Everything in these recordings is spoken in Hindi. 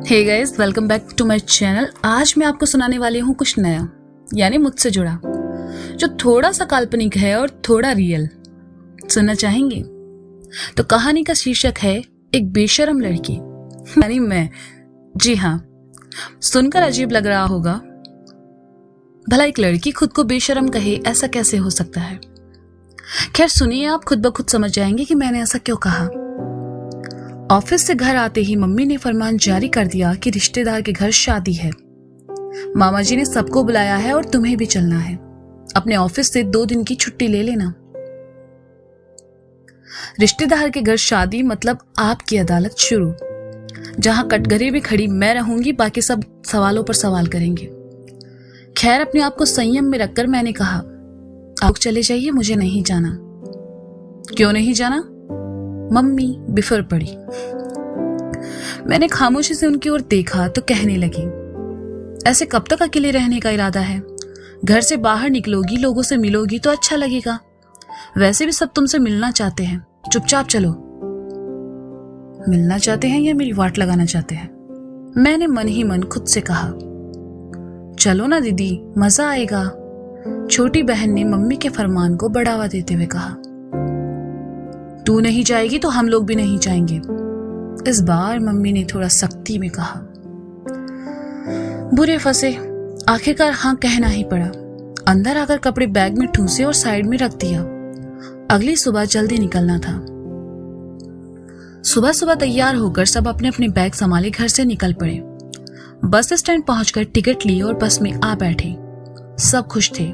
Hey guys, welcome back to my channel. आज मैं आपको सुनाने वाली हूँ कुछ नया, यानी मुझसे जुड़ा, जो थोड़ा सा काल्पनिक है और थोड़ा रियल। सुनना चाहेंगे? तो कहानी का शीर्षक है एक बेशर्म लड़की, यानी मैं। जी हाँ, सुनकर अजीब लग रहा होगा। भला एक लड़की खुद को बेशर्म कहे, ऐसा कैसे हो सकता है? खैर सुनिए, आप खुद ब खुद समझ जाएंगे कि मैंने ऐसा क्यों कहा। ऑफिस से घर आते ही मम्मी ने फरमान जारी कर दिया कि रिश्तेदार के घर शादी है। मामा जी ने सबको बुलाया है और तुम्हें भी चलना है। अपने ऑफिस से 2 दिन की छुट्टी ले लेना। रिश्तेदार के घर शादी मतलब आपकी अदालत शुरू, जहां कटघरे में खड़ी मैं रहूंगी, बाकी सब सवालों पर सवाल करेंगे। खैर अपने आप को संयम में रखकर मैंने कहा, आप चले जाइए, मुझे नहीं जाना। क्यों नहीं जाना? मम्मी बिफर पड़ी। मैंने खामोशी से उनकी ओर देखा तो कहने लगी, ऐसे कब तक अकेले रहने का इरादा है? घर से बाहर निकलोगी, लोगों से मिलोगी तो अच्छा लगेगा। वैसे भी सब तुमसे मिलना चाहते हैं, चुपचाप चलो। मिलना चाहते हैं या मेरी वाट लगाना चाहते हैं? मैंने मन ही मन खुद से कहा। चलो ना दीदी, मजा आएगा, छोटी बहन ने मम्मी के फरमान को बढ़ावा देते हुए कहा। तू नहीं जाएगी तो हम लोग भी नहीं जाएंगे, इस बार मम्मी ने थोड़ा सख्ती में कहा। बुरे फंसे, आखिरकार हाँ कहना ही पड़ा। अंदर आकर कपड़े बैग में ठूसे और साइड में रख दिया। अगली सुबह जल्दी निकलना था। सुबह सुबह तैयार होकर सब अपने अपने बैग संभाले घर से निकल पड़े। बस स्टैंड पहुंचकर टिकट ली और बस में आ बैठे। सब खुश थे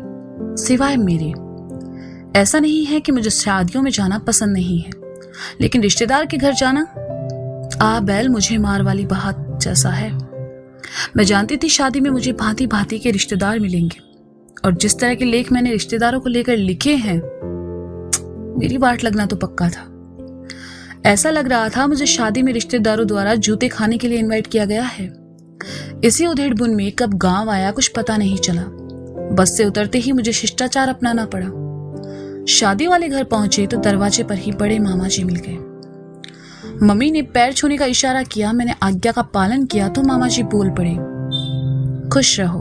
सिवाय मेरे। ऐसा नहीं है कि मुझे शादियों में जाना पसंद नहीं है, लेकिन रिश्तेदार के घर जाना आ बैल मुझे मार वाली बात जैसा है। मैं जानती थी शादी में मुझे भांति भांति के रिश्तेदार मिलेंगे, और जिस तरह के लेख मैंने रिश्तेदारों को लेकर लिखे हैं, मेरी वाट लगना तो पक्का था। ऐसा लग रहा था मुझे शादी में रिश्तेदारों द्वारा जूते खाने के लिए इनवाइट किया गया है। इसी उधेड़-बुन में कब गांव आया कुछ पता नहीं चला। बस से उतरते ही मुझे शिष्टाचार अपनाना पड़ा। शादी वाले घर पहुंचे तो दरवाजे पर ही बड़े मामा जी मिल गए। मम्मी ने पैर छूने का इशारा किया। मैंने आज्ञा का पालन किया तो मामा जी बोल पड़े, खुश रहो,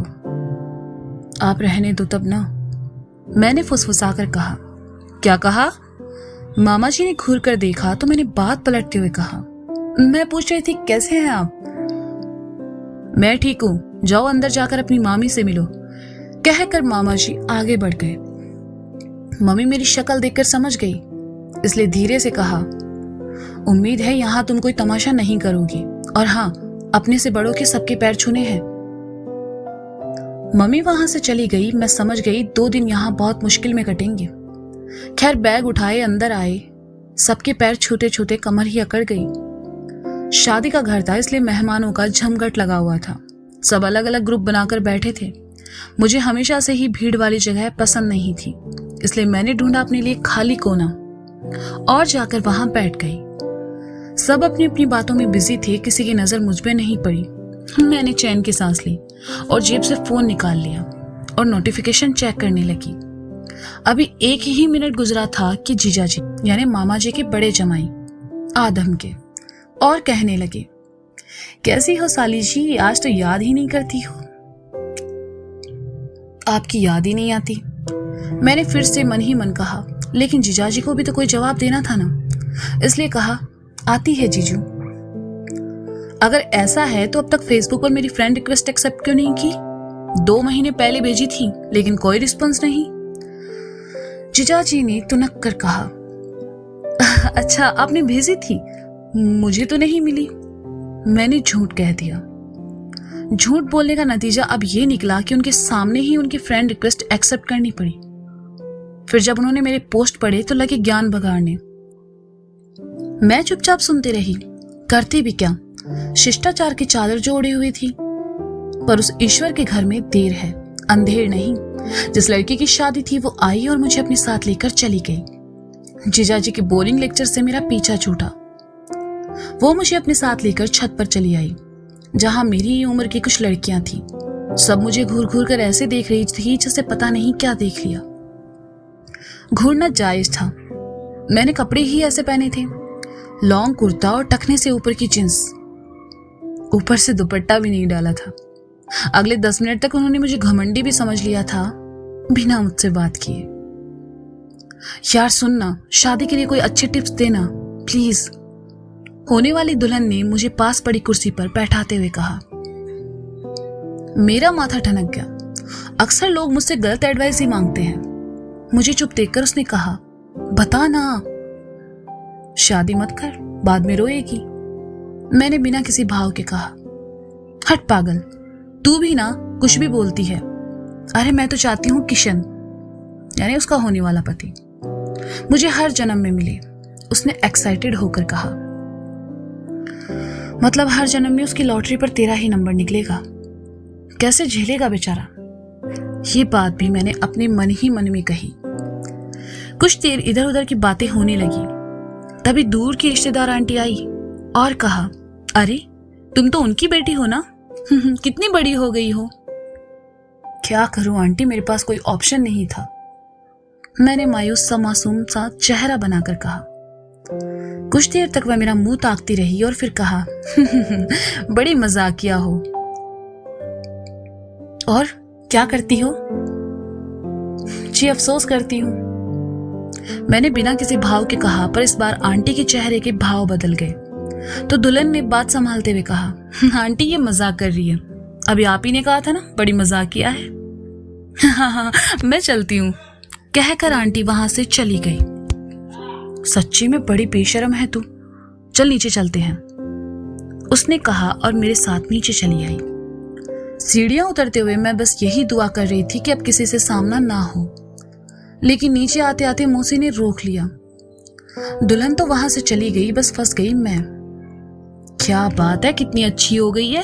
आप रहने दो तब ना। मैंने फुसफुसाकर कहा। क्या कहा? मामा जी ने घूर कर देखा तो मैंने बात पलटते हुए कहा, मैं पूछ रही थी कैसे हैं आप? मैं ठीक हूं, जाओ अंदर जाकर अपनी मामी से मिलो, कहकर मामा जी आगे बढ़ गए। मम्मी मेरी शक्ल देखकर समझ गई, इसलिए धीरे से कहा, उम्मीद है यहां तुम कोई तमाशा नहीं करोगी, और हाँ, अपने से बड़ों के सबके पैर छूने हैं। मम्मी वहां से चली गई। मैं समझ गई 2 दिन यहां बहुत मुश्किल में कटेंगे। खैर बैग उठाए अंदर आए। सबके पैर छूते छूते कमर ही अकड़ गई। शादी का घर था, इसलिए मेहमानों का जमघट लगा हुआ था। सब अलग अलग ग्रुप बनाकर बैठे थे। मुझे हमेशा से ही भीड़ वाली जगह पसंद नहीं थी, इसलिए मैंने ढूंढा अपने लिए खाली कोना और जाकर वहां बैठ गई। सब अपनी अपनी बातों में बिजी थे, किसी की नजर मुझ पे नहीं पड़ी। मैंने चैन की सांस ली और जेब से फोन निकाल लिया और नोटिफिकेशन चेक करने लगी। अभी 1 ही मिनट गुजरा था कि जीजाजी यानी मामा जी के बड़े जमाई आदम के और कहने लगे, कैसी हो साली जी, आज तो याद ही नहीं करती हो। आपकी याद ही नहीं आती, मैंने फिर से मन ही मन कहा, लेकिन जीजाजी को भी तो कोई जवाब देना था ना, इसलिए कहा, आती है जीजू। अगर ऐसा है तो अब तक फेसबुक पर मेरी फ्रेंड रिक्वेस्ट एक्सेप्ट क्यों नहीं की? 2 महीने पहले भेजी थी, लेकिन कोई रिस्पॉन्स नहीं। जीजाजी ने तुनक कर कहा, अच्छा आपने भेजी थी, मुझे तो नहीं मिली। मैंने झूठ कह दिया। झूठ बोलने का नतीजा अब ये निकला कि उनके सामने ही उनकी फ्रेंड रिक्वेस्ट एक्सेप्ट करनी पड़ी। फिर जब उन्होंने मेरे पोस्ट पढ़े तो लगे ज्ञान बगाड़ने। मैं चुपचाप सुनती रही, करती भी क्या, शिष्टाचार की चादर जो ओढ़ी हुई थी। पर उस ईश्वर के घर में देर है, अंधेर नहीं। जिस लड़की की शादी थी वो आई और मुझे अपने साथ लेकर चली गई। जीजाजी के बोरिंग लेक्चर से मेरा पीछा छूटा। वो मुझे अपने साथ लेकर छत पर चली आई, जहां मेरी ही उम्र की कुछ लड़कियां थी। सब मुझे घूर घूर कर ऐसे देख रही थी जैसे पता नहीं क्या देख लिया। घूरना जायज था, मैंने कपड़े ही ऐसे पहने थे, लॉन्ग कुर्ता और टखने से ऊपर की जींस। ऊपर से दुपट्टा भी नहीं डाला था। अगले 10 मिनट तक उन्होंने मुझे घमंडी भी समझ लिया था, बिना मुझसे बात किए। यार सुन ना, शादी के लिए कोई अच्छे टिप्स देना प्लीज। होने वाली दुल्हन ने मुझे पास पड़ी कुर्सी पर बैठाते हुए कहा। मेरा माथा ठनक गया। अक्सर लोग मुझसे गलत एडवाइस ही मांगते हैं। मुझे चुप देखकर उसने कहा, बता ना। शादी मत कर, बाद में रोएगी। मैंने बिना किसी भाव के कहा। हट पागल, तू भी ना कुछ भी बोलती है। अरे मैं तो चाहती हूँ किशन, यानी उसका होने वाला पति, मुझे हर जन्म में मिले। उसने एक्साइटेड होकर कहा। मतलब हर जन्म में उसकी लॉटरी पर तेरा ही नंबर निकलेगा? कैसे झेलेगा बेचारा? ये बात भी मैंने अपने मन ही मन में कही। कुछ देर इधर उधर की बातें होने लगी। तभी दूर की रिश्तेदार आंटी आई और कहा, अरे तुम तो उनकी बेटी हो ना? कितनी बड़ी हो गई हो? क्या करूं आंटी, मेरे पास कोई ऑप्शन नहीं था। मैंने मायूस सा मासूम सा चेहरा बनाकर कहा। कुछ देर तक वह मेरा मुंह ताकती रही और फिर कहा, बड़ी मजाकिया हो। और क्या करती हो? जी अफसोस करती हूं। मैंने बिना किसी भाव के कहा, पर इस बार आंटी के चेहरे के भाव बदल गए। तो दुल्हन ने बात संभालते हुए कहा, आंटी ये मजाक कर रही है। अभी आप ही ने कहा था ना बड़ी मजाकिया है। हाँ, मैं चलती हूँ, कहकर आंटी वहां से चली गई। सच्ची में बड़ी बेशर्म है तू। चल नीचे चलते हैं, उसने कहा और मेरे साथ नीचे चली आई। सीढ़ियां उतरते हुए मैं बस यही दुआ कर रही थी कि अब किसी से सामना ना हो, लेकिन नीचे आते आते मौसी ने रोक लिया। दुल्हन तो वहां से चली गई, बस फंस गई मैं। क्या बात है, कितनी अच्छी हो गई है,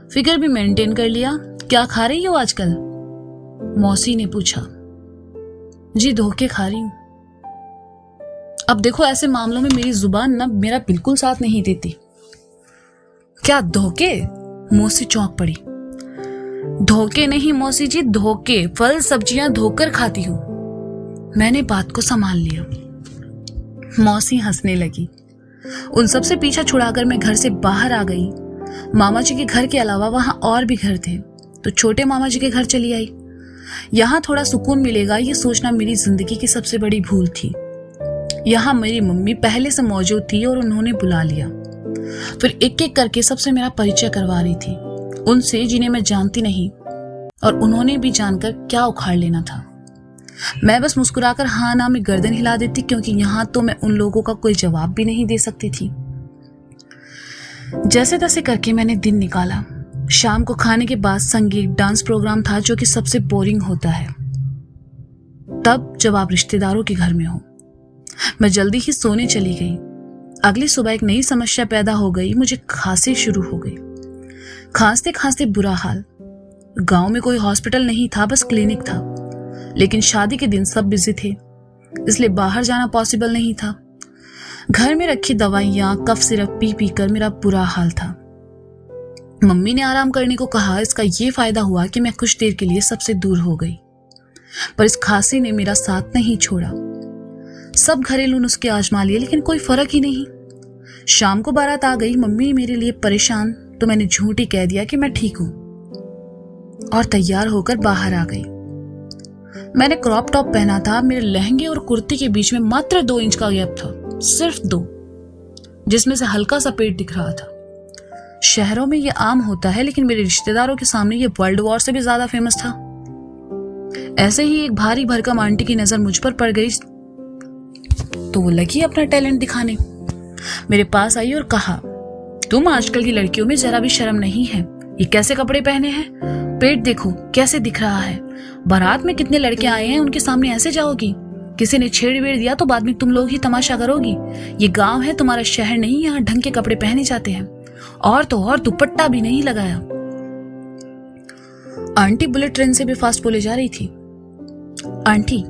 फिगर भी मेंटेन कर लिया। क्या खा रही हो आजकल? मौसी ने पूछा। जी धोखे खा रही हूं। अब देखो ऐसे मामलों में मेरी जुबान ना मेरा बिल्कुल साथ नहीं देती। क्या धोखे? मौसी चौंक पड़ी। धोखे नहीं मौसी जी, धोखे, फल सब्जियां धोकर खाती हूं। मैंने बात को संभाल लिया। मौसी हंसने लगी। उन सब से पीछा छुड़ाकर मैं घर से बाहर आ गई। मामा जी के घर के अलावा वहां और भी घर थे, तो छोटे मामा जी के घर चली आई। यहाँ थोड़ा सुकून मिलेगा ये सोचना मेरी जिंदगी की सबसे बड़ी भूल थी। यहाँ मेरी मम्मी पहले से मौजूद थी और उन्होंने बुला लिया। फिर एक एक करके सबसे मेरा परिचय करवा रही थी, उनसे जिन्हें मैं जानती नहीं, और उन्होंने भी जानकर क्या उखाड़ लेना था। मैं बस मुस्कुराकर हाँ ना में गर्दन हिला देती, क्योंकि यहाँ तो मैं उन लोगों का कोई जवाब भी नहीं दे सकती थी। जैसे तैसे करके मैंने दिन निकाला। शाम को खाने के बाद संगीत डांस प्रोग्राम था, जो कि सबसे बोरिंग होता है तब जब आप रिश्तेदारों के घर में हो। मैं जल्दी ही सोने चली गई। अगली सुबह एक नई समस्या पैदा हो गई। मुझे खांसी शुरू हो गई। खांसते खांसते बुरा हाल। गांव में कोई हॉस्पिटल नहीं था, बस क्लिनिक था, लेकिन शादी के दिन सब बिजी थे, इसलिए बाहर जाना पॉसिबल नहीं था। घर में रखी दवाइयां, कफ सिरप पी पी कर मेरा बुरा हाल था। मम्मी ने आराम करने को कहा। इसका ये फायदा हुआ कि मैं कुछ देर के लिए सबसे दूर हो गई, पर इस खांसी ने मेरा साथ नहीं छोड़ा। सब घरेलू नुस्खे आजमा लिए, लेकिन कोई फर्क ही नहीं। शाम को बारात आ गई। मम्मी मेरे लिए परेशान, तो मैंने झूठ ही कह दिया कि मैं ठीक हूं और तैयार होकर बाहर आ गई। मैंने क्रॉप टॉप पहना था। मेरे लहंगे और कुर्ती के बीच में मात्र 2 इंच का गैप था, सिर्फ 2, जिसमें से हल्का सा पेट दिख रहा था। शहरों में ये आम होता है, लेकिन मेरे रिश्तेदारों के सामने ये वर्ल्ड वॉर से भी ज्यादा फेमस था। ऐसे ही एक भारी भरकम आंटी की नजर मुझ पर पड़ गई, तो वो लगी अपना टैलेंट दिखाने। मेरे पास आई और कहा, तुम आजकल की लड़कियों में जरा भी शर्म नहीं है। ये कैसे कपड़े पहने हैं? पेट देखो कैसे दिख रहा है। बारात में कितने लड़के आए हैं, उनके सामने ऐसे जाओगी? किसी ने छेड़ वेड़ दिया तो बाद में तुम लोग ही तमाशा करोगी। ये गांव है, तुम्हारा शहर नहीं, यहाँ ढंग के कपड़े पहने जाते हैं। और तो और दुपट्टा भी नहीं लगाया। आंटी बुलेट ट्रेन से भी फास्ट बोले जा रही थी। आंटी,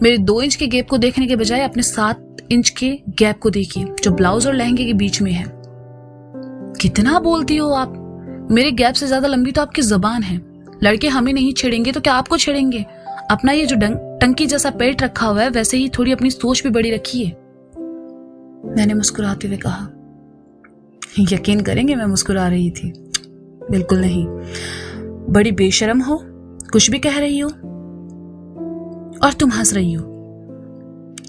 मेरे 2 इंच के गैप को देखने के बजाय अपने 7 इंच के गैप को देखिए, जो ब्लाउज और लहंगे के बीच में है। कितना बोलती हो आप? मेरे गैप से ज्यादा लंबी तो आपकी जुबान है। लड़के हमें नहीं छेड़ेंगे तो क्या आपको छेड़ेंगे? अपना ये जो टंकी जैसा पेट रखा हुआ है, वैसे ही थोड़ी अपनी सोच भी बड़ी रखिए। मैंने मुस्कुराते हुए कहा। यकीन करेंगे मैं मुस्कुरा रही थी। बिल्कुल नहीं, बड़ी बेशर्म हो, कुछ भी कह रही हो और तुम हंस रही हो।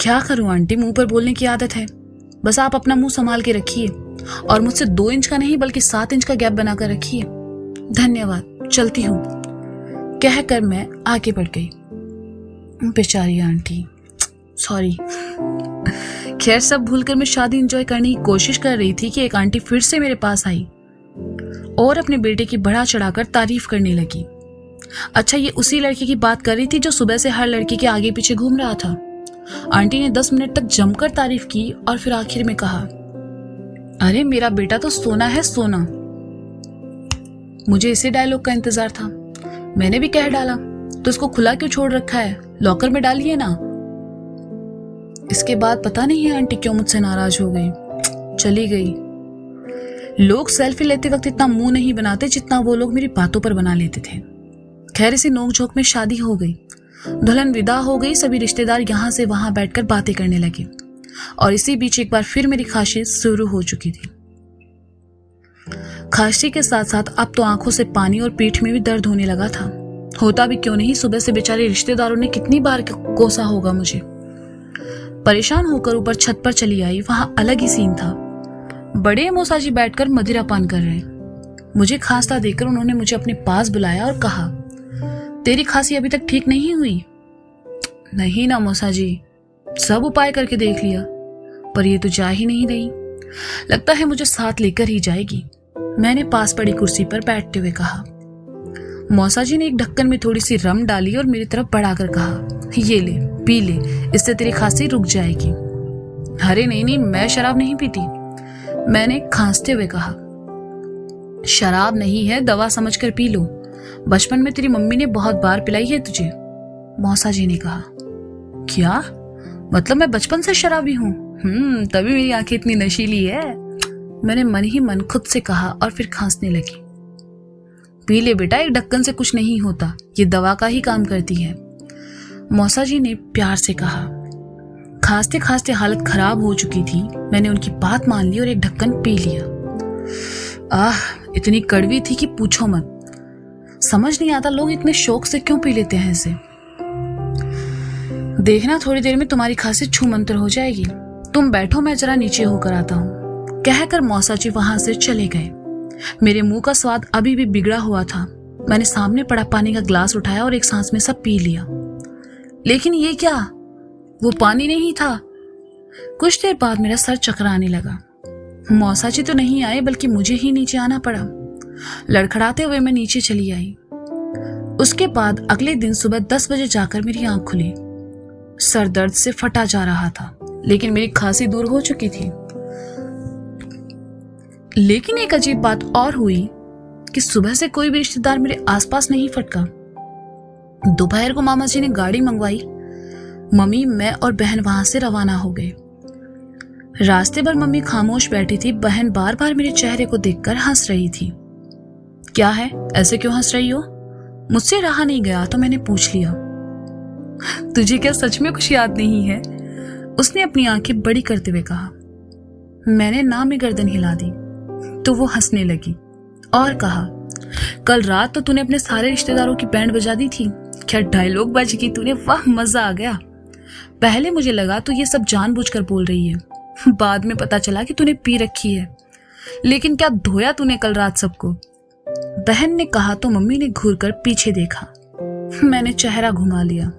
क्या करूं आंटी, मुंह पर बोलने की आदत है। बस आप अपना मुंह संभाल के रखिए और मुझसे 2 इंच का नहीं बल्कि 7 इंच का गैप बनाकर रखिए। धन्यवाद, चलती हूँ, कहकर मैं आगे बढ़ गई। बेचारी आंटी, सॉरी। खैर, सब भूलकर मैं शादी एंजॉय करने की कोशिश कर रही थी कि एक आंटी फिर से मेरे पास आई और अपने बेटे की बढ़ा चढ़ाकर तारीफ करने लगी। अच्छा, ये उसी लड़के की बात कर रही थी जो सुबह से हर लड़की के आगे पीछे घूम रहा था। आंटी ने 10 मिनट तक जमकर तारीफ की और फिर आखिर में कहा, अरे मेरा बेटा तो सोना है, सोना। मुझे इसी डायलॉग का इंतजार था। मैंने भी कह डाला, तो इसको खुला क्यों छोड़ रखा है, लॉकर में डालिए ना। इसके बाद पता नहीं है आंटी क्यों मुझसे नाराज हो गई, चली गई। लोग सेल्फी लेते वक्त इतना मुंह नहीं बनाते जितना वो लोग मेरी बातों पर बना लेते थे। खैर, इसी नोकझोंक में शादी हो गई, दुल्हन विदा हो गई, सभी रिश्तेदार यहाँ से वहां बैठकर बातें करने लगे और इसी बीच एक बार फिर मेरी खांसी शुरू हो चुकी थी। खांसी के साथ साथ अब तो आंखों से पानी और पीठ में भी दर्द होने लगा था। होता भी क्यों नहीं, सुबह से बेचारे रिश्तेदारों ने कितनी बार कोसा होगा मुझे। परेशान होकर ऊपर छत पर चली आई। वहां अलग ही सीन था। बड़े मौसाजी बैठकर मदिरा पान कर रहे। मुझे खांसता देखकर उन्होंने मुझे अपने पास बुलाया और कहा, तेरी खांसी अभी तक ठीक नहीं हुई? नहीं ना मौसाजी, सब उपाय करके देख लिया, पर ये तो जा ही नहीं रही। लगता है मुझे साथ लेकर ही जाएगी। मैंने पास पड़ी कुर्सी पर बैठते हुए कहा। मौसाजी ने एक ढक्कन में थोड़ी सी रम डाली और मेरी तरफ बढ़ाकर कहा, ये ले, पी ले, इससे तेरी खांसी रुक जाएगी। अरे नहीं नहीं, मैं शराब नहीं पीती, मैंने खांसते हुए कहा। शराब नहीं है, दवा समझकर पी लो, बचपन में तेरी मम्मी ने बहुत बार पिलाई है तुझे, मौसाजी ने कहा। क्या मतलब मैं बचपन से शराबी हूँ? तभी मेरी आंखें इतनी नशीली है, मैंने मन ही मन खुद से कहा और फिर खांसने लगी। पी ले बेटा, एक ढक्कन से कुछ नहीं होता, ये दवा का ही काम करती है, मौसाजी ने प्यार से कहा। खांसते खांसते हालत खराब हो चुकी थी। मैंने उनकी बात मान ली और एक ढक्कन पी लिया। इतनी कड़वी थी कि पूछो मत। समझ नहीं आता लोग इतने शौक से क्यों पी लेते हैं इसे। देखना, थोड़ी देर में तुम्हारी खांसी छूमंतर हो जाएगी। तुम बैठो, मैं जरा नीचे होकर आता हूँ, कहकर मौसाजी वहां से चले गए। मेरे मुंह का स्वाद अभी भी बिगड़ा हुआ था। मैंने सामने पड़ा पानी का ग्लास उठाया और एक सांस में सब पी लिया। लेकिन ये क्या, वो पानी नहीं था। कुछ देर बाद मेरा सर चकराने लगा। मौसाजी तो नहीं आए, बल्कि मुझे ही नीचे आना पड़ा। लड़खड़ाते हुए मैं नीचे चली आई। उसके बाद अगले दिन सुबह 10 बजे जाकर मेरी आंख खुली। सर दर्द से फटा जा रहा था, लेकिन मेरी खांसी दूर हो चुकी थी। लेकिन एक अजीब बात और हुई कि सुबह से कोई भी रिश्तेदार मेरे आसपास नहीं फटका। दोपहर को मामा जी ने गाड़ी मंगवाई। मम्मी, मैं और बहन वहां से रवाना हो गए। रास्ते भर मम्मी खामोश बैठी थी। बहन बार बार मेरे चेहरे को देखकर हंस रही थी। क्या है, ऐसे क्यों हंस रही हो? मुझसे रहा नहीं गया तो मैंने पूछ लिया। तुझे क्या सच में कुछ याद नहीं है? उसने अपनी आंखें बड़ी करते हुए कहा। मैंने ना में गर्दन हिला दी तो वो हंसने लगी और कहा, कल रात तो तूने अपने सारे रिश्तेदारों की बैंड बजा दी थी। क्या डायलॉग बाजी की तूने, वाह मजा आ गया। पहले मुझे लगा तो ये सब जानबूझकर बोल रही है, बाद में पता चला कि तूने पी रखी है। लेकिन क्या धोया तूने कल रात सबको? बहन ने कहा तो मम्मी ने घूरकर पीछे देखा। मैंने चेहरा घुमा लिया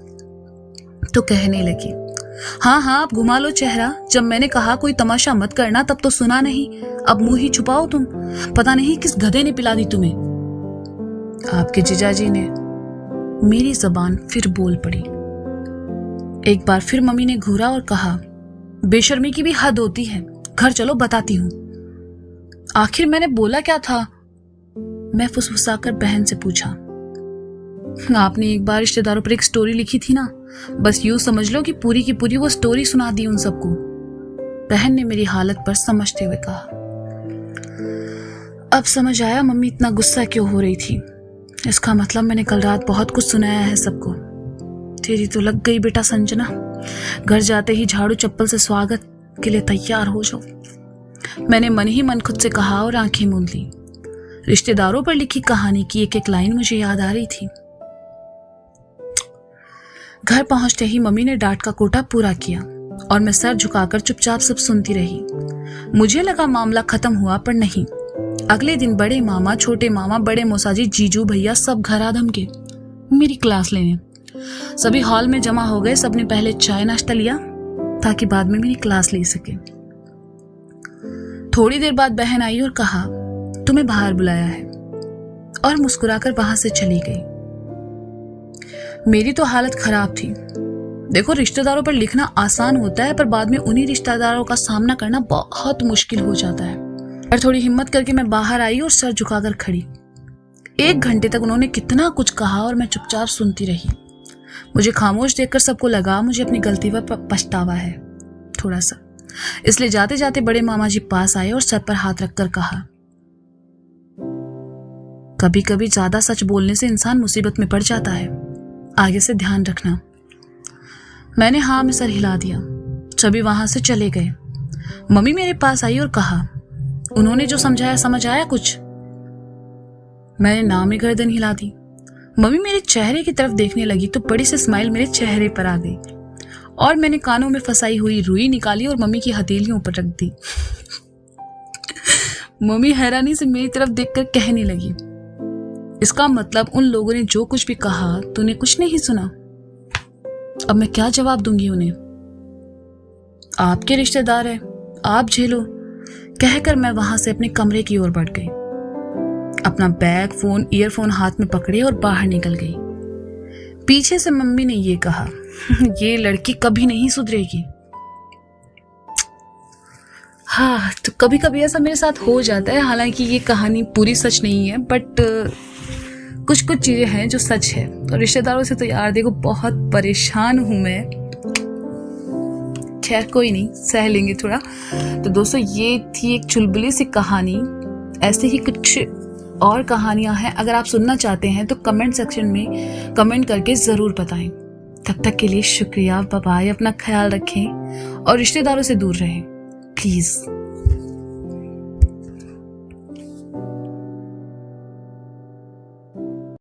तो कहने लगी, हाँ हाँ आप घुमा लो चेहरा। जब मैंने कहा कोई तमाशा मत करना तब तो सुना नहीं, अब मुंह ही छुपाओ तुम। पता नहीं किस गधे ने पिला दी तुम्हें। आपके जीजाजी ने। मेरी जबान फिर बोल पड़ी। एक बार फिर मम्मी ने घूरा और कहा, बेशर्मी की भी हद होती है, घर चलो बताती हूं। आखिर मैंने बोला क्या था? मैं फुसफुसाकर बहन से पूछा। आपने एक बार रिश्तेदारों पर एक स्टोरी लिखी थी ना, बस यूं समझ लो कि पूरी की पूरी वो स्टोरी सुना दी उन सबको, बहन ने मेरी हालत पर समझते हुए कहा। अब समझ आया मम्मी इतना गुस्सा क्यों हो रही थी। इसका मतलब मैंने कल रात बहुत कुछ सुनाया है सबको। तेरी तो लग गई बेटा संजना। घर जाते ही झाड़ू चप्पल से स्वागत के लिए तैयार हो जाओ। मैंने मन ही मन खुद से कहा और आंखें मूंद ली। रिश्तेदारों पर लिखी कहानी की एक एक लाइन मुझे याद आ रही थी। घर पहुंचते ही मम्मी ने डांट का कोटा पूरा किया और मैं सर झुकाकर चुपचाप सब सुनती रही। मुझे लगा मामला खत्म हुआ, पर नहीं। अगले दिन बड़े मामा, छोटे मामा, बड़े मौसाजी, जीजू भैया सब घर आ धमके मेरी क्लास लेने। सभी हॉल में जमा हो गए। सबने पहले चाय नाश्ता लिया ताकि बाद में मेरी क्लास ले सके। थोड़ी देर बाद बहन आई और कहा, तुम्हें बाहर बुलाया है, और मुस्कुराकर वहां से चली गई। मेरी तो हालत खराब थी। देखो, रिश्तेदारों पर लिखना आसान होता है, पर बाद में उन्हीं रिश्तेदारों का सामना करना बहुत मुश्किल हो जाता है। पर थोड़ी हिम्मत करके मैं बाहर आई और सर झुकाकर खड़ी। 1 घंटे तक उन्होंने कितना कुछ कहा और मैं चुपचाप सुनती रही। मुझे खामोश देखकर सबको लगा मुझे अपनी गलती पर पछतावा है थोड़ा सा। इसलिए जाते जाते बड़े मामा जी पास आए और सर पर हाथ रखकर कहा, कभी कभी ज्यादा सच बोलने से इंसान मुसीबत में पड़ जाता है, आगे से ध्यान रखना। मैंने हाँ में सर हिला दिया। सभी वहां से चले गए। मम्मी मेरे पास आई और कहा, उन्होंने जो समझाया समझ आया कुछ? मैंने ना में गर्दन हिला दी। मम्मी मेरे चेहरे की तरफ देखने लगी तो बड़ी सी स्माइल मेरे चेहरे पर आ गई और मैंने कानों में फंसाई हुई रुई निकाली और मम्मी की हथेलियों पर रख दी। मम्मी हैरानी से मेरी तरफ देखकर कहने लगी, इसका मतलब उन लोगों ने जो कुछ भी कहा तूने कुछ नहीं सुना? अब मैं क्या जवाब दूंगी उन्हें? आपके रिश्तेदार है, आप झेलो, कहकर मैं वहां से अपने कमरे की ओर बढ़ गई। अपना बैग, फोन, ईयरफोन हाथ में पकड़े और बाहर निकल गई। पीछे से मम्मी ने ये कहा, ये लड़की कभी नहीं सुधरेगी। हाँ, तो कभी कभी ऐसा मेरे साथ हो जाता है। हालांकि ये कहानी पूरी सच नहीं है, बट कुछ कुछ चीजें हैं जो सच है। तो रिश्तेदारों से तो यार देखो बहुत परेशान हूं मैं। खैर कोई नहीं, सह लेंगे थोड़ा। तो दोस्तों, ये थी एक चुलबुली सी कहानी। ऐसे ही कुछ और कहानियां हैं, अगर आप सुनना चाहते हैं तो कमेंट सेक्शन में कमेंट करके जरूर बताएं। तब तक के लिए शुक्रिया, बाय बाय। अपना ख्याल रखें और रिश्तेदारों से दूर रहें प्लीज।